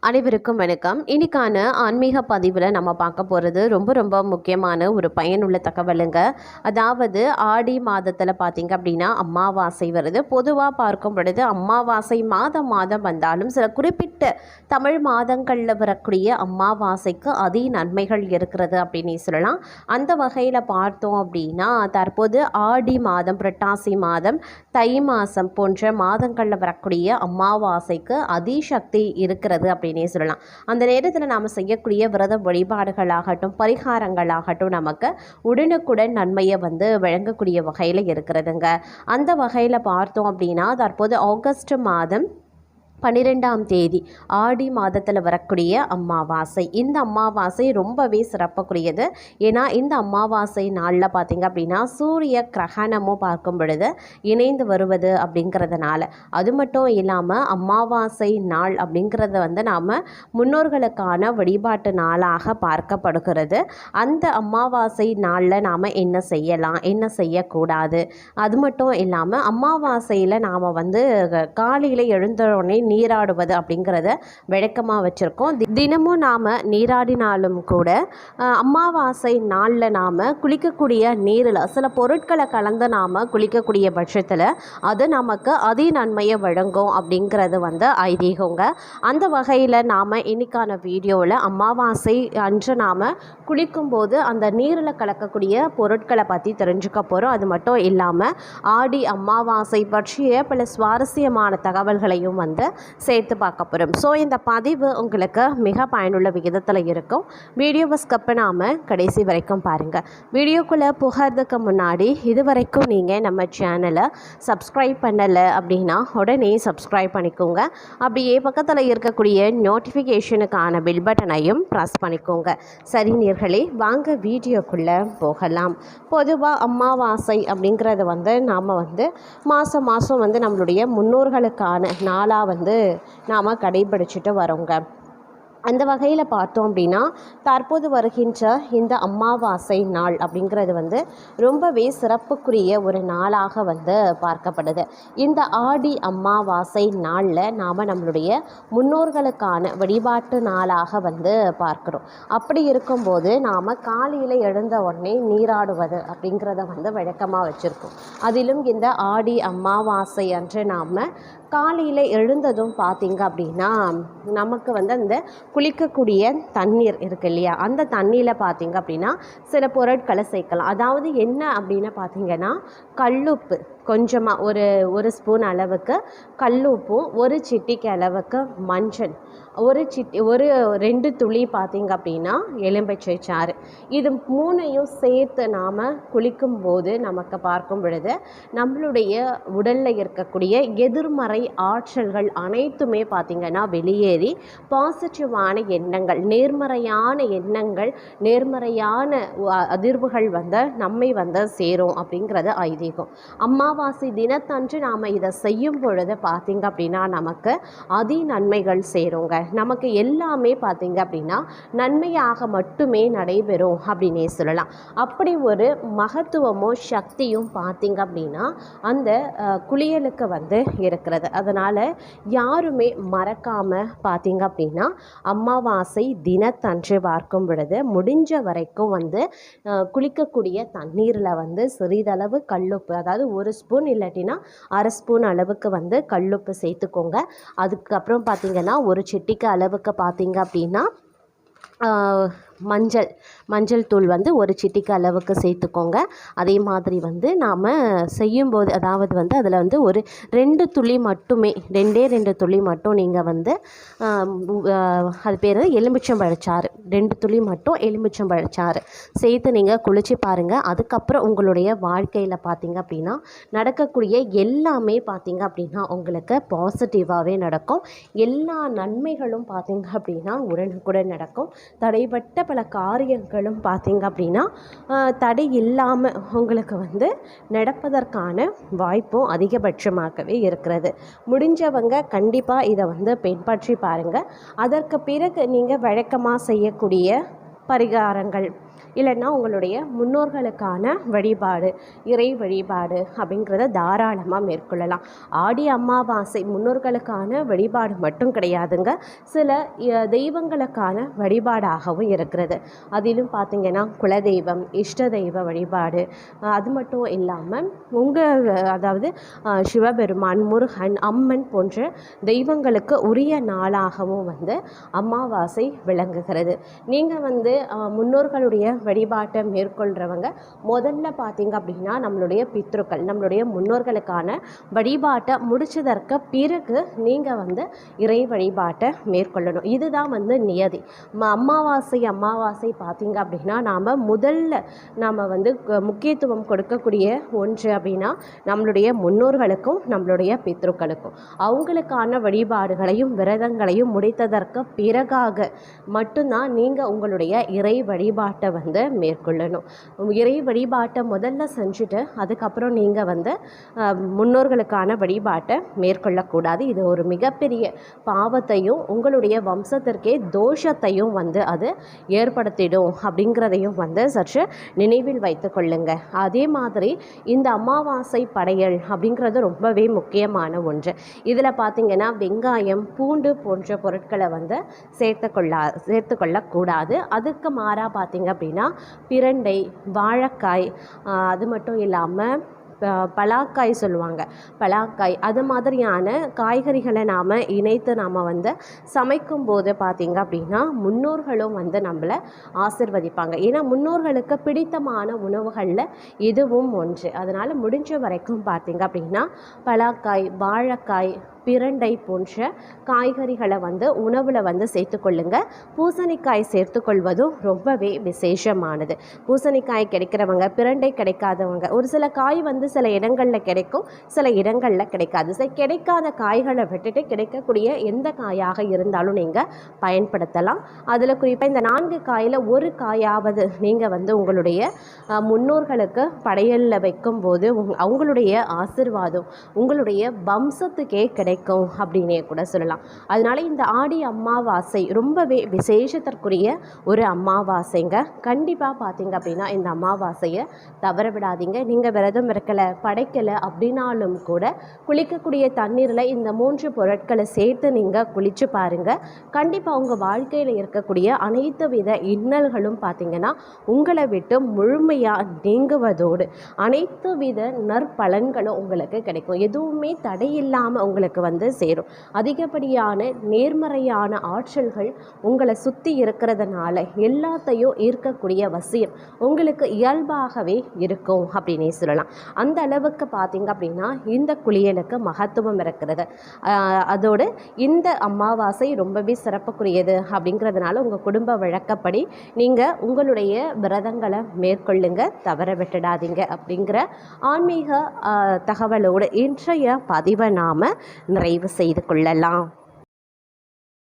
அனைவருக்கும் வணக்கம். இன்னைக்கான ஆன்மீக பதிவில் நம்ம பார்க்க போகிறது ரொம்ப ரொம்ப முக்கியமான ஒரு பயனுள்ள தகவலுங்க. அதாவது ஆடி மாதத்தில் பார்த்திங்க அப்படின்னா அமாவாசை வருது. பொதுவாக பார்க்கும் பொழுது அமாவாசை மாதம் வந்தாலும் சில குறிப்பிட்ட தமிழ் மாதங்களில் வரக்கூடிய அமாவாசைக்கு அதிக நன்மைகள் இருக்கிறது அப்படின்னு சொல்லலாம். அந்த வகையில் பார்த்தோம் அப்படின்னா தற்போது ஆடி மாதம், புரட்டாசி மாதம், தை மாதம் போன்ற மாதங்களில் வரக்கூடிய அமாவாசைக்கு அதிசக்தி இருக்கிறது அப்படின்னு சொல்லலாம். அந்த நேரத்தில் நாம் செய்யக்கூடிய விரத வழிபாடுகளாகட்டும், பரிகாரங்களாகட்டும் நமக்கு உடனுக்குடன் நன்மையை வழங்கக்கூடிய வகையில் இருக்கிறதுங்க. அந்த வகையில் பார்த்தோம் அப்படின்னா தற்போது ஆகஸ்ட் மாதம் 12ஆம் தேதி ஆடி மாதத்தில் வரக்கூடிய அமாவாசை. இந்த அமாவாசை ரொம்பவே சிறப்புக்குரியது. ஏன்னா இந்த அமாவாசை நாளில் பார்த்திங்க அப்படின்னா சூரிய கிரகணமும் பார்க்கும் பொழுது இணைந்து வருவது அப்படிங்கிறதுனால, அது மட்டும் இல்லாமல் அமாவாசை நாள் அப்படிங்கிறத நாம் முன்னோர்களுக்கான வழிபாட்டு நாளாக பார்க்கப்படுகிறது. அந்த அமாவாசை நாளில் நாம் என்ன செய்யலாம், என்ன செய்யக்கூடாது, அது மட்டும் இல்லாமல் அமாவாசையில் நாம் காலையில் எழுந்தவுடனே நீராடுவது அப்படிங்கிறத விளக்கமாக வச்சுருக்கோம். தினமும் நாம் நீராடினாலும் கூட அமாவாசை நாளில் நாம் குளிக்கக்கூடிய நீரில் சில பொருட்களை கலந்து நாம் குளிக்கக்கூடிய பட்சத்தில் அது நமக்கு அதி நன்மையை வழங்கும் அப்படிங்கிறது ஐதீகங்க. அந்த வகையில் நாம் இன்னைக்கான வீடியோவில் அமாவாசை அன்று நாம் குளிக்கும்போது அந்த நீரில் கலக்கக்கூடிய பொருட்களை பற்றி தெரிஞ்சுக்க போகிறோம். அது மட்டும் இல்லாமல் ஆடி அமாவாசை பற்றிய பல சுவாரஸ்யமான தகவல்களையும் சேர்த்து பார்க்க போகிறோம். ஸோ இந்த பதிவு உங்களுக்கு மிக பயனுள்ள விகிதத்தில் இருக்கும். வீடியோவை ஸ்கிப் பண்ணாமல் கடைசி வரைக்கும் பாருங்கள். வீடியோக்குள்ளே புகிறதுக்கு முன்னாடி இது வரைக்கும் நீங்கள் நம்ம சேனலை சப்ஸ்கிரைப் பண்ணலை அப்படின்னா உடனே சப்ஸ்கிரைப் பண்ணிக்கோங்க. அப்படியே பக்கத்தில் இருக்கக்கூடிய நோட்டிஃபிகேஷனுக்கான பெல் பட்டனையும் ப்ரெஸ் பண்ணிக்கோங்க. சரி நேயர்களே, வாங்க வீடியோக்குள்ளே போகலாம். பொதுவாக அமாவாசை அப்படிங்கிறது நாம் மாதம் நம்மளுடைய முன்னோர்களுக்கான நாளாக நாம் கடைபிடிச்சிட்டு வரோங்க. அந்த வகையில் பார்த்தோம் அப்படின்னா தற்போது வருகின்ற இந்த அமாவாசை நாள் அப்படிங்கிறது ரொம்பவே சிறப்புக்குரிய ஒரு நாளாக பார்க்கப்படுது. இந்த ஆடி அமாவாசை நாளில் நாம் நம்மளுடைய முன்னோர்களுக்கான வழிபாட்டு நாளாக பார்க்குறோம். அப்படி இருக்கும்போது நாம் காலையில் எழுந்த உடனே நீராடுவது அப்படிங்கிறத வழக்கமாக வச்சுருக்கோம். அதிலும் இந்த ஆடி அமாவாசை அன்று நாம் காலையில் எழுந்ததும் பார்த்திங்க அப்படின்னா நமக்கு அந்த குளிக்கக்கூடிய தண்ணீர் இருக்குது இல்லையா, அந்த தண்ணியில் பார்த்திங்க அப்படின்னா சில பொருட்களை சேர்க்கலாம். அதாவது என்ன அப்படின்னு பார்த்திங்கன்னா கல்லுப்பு கொஞ்சமாக ஒரு ஸ்பூன் அளவுக்கு கல்லுப்பும், ஒரு சிட்டிக்கு அளவுக்கு மஞ்சள், ஒரு 2 துளி பார்த்திங்க அப்படின்னா எலும்பிச்சை சாறு, இது 3ஐயும் சேர்த்து நாம் குளிக்கும்போது நமக்கு பார்க்கும் பொழுது நம்மளுடைய உடலில் இருக்கக்கூடிய எதிர்மறை ஆற்றல்கள் அனைத்துமே பார்த்திங்கன்னா வெளியேறி பாசிட்டிவான எண்ணங்கள், நேர்மறையான எண்ணங்கள், நேர்மறையான அதிர்வுகள் நம்மை சேரும் அப்படிங்கிறது ஐதீகம். அமாவாசை தினத்தன்று நாம் இதை செய்யும் பொழுது பார்த்திங்க அப்படின்னா நமக்கு அதி நன்மைகள் சேருங்க. நமக்கு எல்லாமே பார்த்திங்க அப்படின்னா நன்மையாக மட்டுமே நடைபெறும் அப்படின்னே சொல்லலாம். அப்படி ஒரு மகத்துவமோ சக்தியும் பார்த்திங்க அப்படின்னா அந்த குளியலுக்கு இருக்கிறது. அதனால் யாருமே மறக்காமல் பார்த்திங்க அப்படின்னா அமாவாசை தினத்தன்று பார்க்கும் பொழுது முடிஞ்ச வரைக்கும் குளிக்கக்கூடிய தண்ணீரில் சிறிதளவு கல்லுப்பு, அதாவது 1 ஸ்பூன் இல்லாட்டினா அரை ஸ்பூன் அளவுக்கு கல்லுப்பு சேர்த்துக்கோங்க. அதுக்கப்புறம் பார்த்திங்கன்னா ஒரு சிட்டிக்கு அளவுக்கு பார்த்திங்க அப்படின்னா மஞ்சள் தூள் 1 சிட்டிக்கு அளவுக்கு சேர்த்துக்கோங்க. அதே மாதிரி நாம் செய்யும்போது அதாவது அதில் ஒரு 2 துளி மட்டுமே, 2 துளி மட்டும் நீங்கள் அது பேர் எலுமிச்சம்பழச்சாறு, 2 துளி மட்டும் எலுமிச்சம்பழச்சாறு சேர்த்து நீங்கள் குளிச்சு பாருங்கள். அதுக்கப்புறம் உங்களுடைய வாழ்க்கையில் பார்த்திங்க அப்படின்னா நடக்கக்கூடிய எல்லாமே பார்த்திங்க அப்படின்னா உங்களுக்கு பாசிட்டிவாகவே நடக்கும். எல்லா நன்மைகளும் பார்த்திங்க அப்படின்னா உடனுக்குடன் நடக்கும். தடைப்பட்ட பல காரியங்களும் பார்த்திங்க அப்படின்னா தடை இல்லாமல் உங்களுக்கு நடப்பதற்கான வாய்ப்பும் அதிகபட்சமாகவே இருக்கிறது. முடிஞ்சவங்க கண்டிப்பாக இதை பின்பற்றி பாருங்கள். அதற்கு பிறகு நீங்கள் வழக்கமாக செய்யக்கூடிய பரிகாரங்கள் இல்லைன்னா உங்களுடைய முன்னோர்களுக்கான வழிபாடு, இறை வழிபாடு அப்படிங்கிறத தாராளமாக மேற்கொள்ளலாம். ஆடி அமாவாசை முன்னோர்களுக்கான வழிபாடு மட்டும் கிடையாதுங்க, சில தெய்வங்களுக்கான வழிபாடாகவும் இருக்கிறது. அதிலும் பார்த்திங்கன்னா குலதெய்வம், இஷ்ட தெய்வ வழிபாடு, அது மட்டும் இல்லாமல் அதாவது சிவபெருமான், முருகன், அம்மன் போன்ற தெய்வங்களுக்கு உரிய நாளாகவும் அமாவாசை விளங்குகிறது. நீங்கள் முன்னோர்களுடைய வழிபாட்டை மேற்கொள்கிறவங்க முதல்ல பார்த்தீங்க அப்படின்னா நம்மளுடைய பித்ருக்கள், நம்மளுடைய முன்னோர்களுக்கான வழிபாட்டை முடிச்சதற்கு பிறகு நீங்கள் இறை வழிபாட்டை மேற்கொள்ளணும். இதுதான் நியதி. அமாவாசை பார்த்தீங்க அப்படின்னா நாம் முக்கியத்துவம் கொடுக்கக்கூடிய ஒன்று அப்படின்னா நம்மளுடைய முன்னோர்களுக்கும் நம்மளுடைய பித்ருக்களுக்கும் அவங்களுக்கான வழிபாடுகளையும் விரதங்களையும் முடித்ததற்கு பிறகாக மட்டும்தான் நீங்கள் உங்களுடைய இறை வழிபாட்டை மேற்கொள்ளணும். இறை வழிபாட்டை முதல்ல செஞ்சுட்டு அதுக்கப்புறம் நீங்கள் முன்னோர்களுக்கான வழிபாட்டை மேற்கொள்ளக்கூடாது. இது ஒரு மிகப்பெரிய பாவத்தையும் உங்களுடைய வம்சத்திற்கே தோஷத்தையும் அது ஏற்படுத்திடும் அப்படிங்கிறதையும் சற்று நினைவில் வைத்து கொள்ளுங்க. அதே மாதிரி இந்த அமாவாசை படையல் அப்படிங்கிறது ரொம்பவே முக்கியமான ஒன்று. இதில் பார்த்திங்கன்னா வெங்காயம், பூண்டு போன்ற பொருட்களை சேர்த்து கொள்ளக்கூடாது. அதுக்கு மாறாக பார்த்திங்க அப்படின்னா பிரண்டை, வாழைக்காய், அது மட்டும் இல்லாமல் பலாக்காய் சொல்லுவாங்க, பலாக்காய், அது மாதிரியான காய்கறிகளை நாம் இணைத்து நாம் சமைக்கும் போது பார்த்திங்க அப்படின்னா முன்னோர்களும் நம்மளை ஆசிர்வதிப்பாங்க. ஏன்னா முன்னோர்களுக்கு பிடித்தமான உணவுகளில் இதுவும் ஒன்று. அதனால் முடிஞ்ச வரைக்கும் பார்த்திங்க அப்படின்னா பலாக்காய், வாழைக்காய், பிரண்டை போன்ற காய்கறிகளை உணவில் சேர்த்துக்கொள்ளுங்க. பூசணிக்காய் சேர்த்துக்கொள்வதும் ரொம்பவே விசேஷமானது. பூசணிக்காய் கிடைக்கிறவங்க, பிரண்டை கிடைக்காதவங்க, ஒரு சில காய் சில இடங்களில் கிடைக்கும், சில இடங்களில் கிடைக்காது. கிடைக்காத காய்களை விட்டுட்டு கிடைக்கக்கூடிய எந்த காயாக இருந்தாலும் நீங்கள் பயன்படுத்தலாம். அதில் குறிப்பாக இந்த 4 காயில் ஒரு காயாவது நீங்கள் உங்களுடைய முன்னோர்களுக்கு படையலில் வைக்கும்போது அவங்களுடைய ஆசிர்வாதம் உங்களுடைய வம்சத்துக்கே கிடைக்கும் அப்படின்னே கூட சொல்லலாம். அதனால இந்த ஆடி அமாவாசை ரொம்பவே விசேஷத்திற்குரிய ஒரு அமாவாசைங்க. கண்டிப்பாக பார்த்தீங்க அப்படின்னா இந்த அமாவாசையை தவற விடாதீங்க. நீங்கள் விரதம் இருக்கலை, படைக்கலை அப்படின்னாலும் கூட குளிக்கக்கூடிய தண்ணீரில் இந்த 3 பொருட்களை சேர்த்து நீங்கள் குளிச்சு பாருங்கள். கண்டிப்பாக உங்கள் வாழ்க்கையில் இருக்கக்கூடிய அனைத்து வித இன்னல்களும் பார்த்தீங்கன்னா உங்களை விட்டு முழுமையாக நீங்குவதோடு அனைத்து வித நற்பலன்களும் உங்களுக்கு கிடைக்கும். எதுவுமே தடையில்லாமல் உங்களுக்கு சேரும். அதிகப்படியான நேர்மறையான ஆற்றல்கள் உங்களை சுற்றி இருக்கிறதுனால எல்லாத்தையும் ஈர்க்கக்கூடிய வசியம் உங்களுக்கு இயல்பாகவே இருக்கும் அப்படின்னே சொல்லலாம். அந்த அளவுக்கு பார்த்தீங்க அப்படின்னா இந்த குளியலுக்கு மகத்துவம் இருக்கிறது. அதோடு இந்த அமாவாசை ரொம்பவே சிறப்புக்குரியது அப்படிங்கிறதுனால உங்கள் குடும்ப வழக்கப்படி நீங்கள் உங்களுடைய விரதங்களை மேற்கொள்ளுங்க, தவற விட்டுடாதீங்க அப்படிங்கிற ஆன்மீக தகவலோடு இன்றைய பதிவை நாம் நிறைவு செய்து கொள்ளலாம்.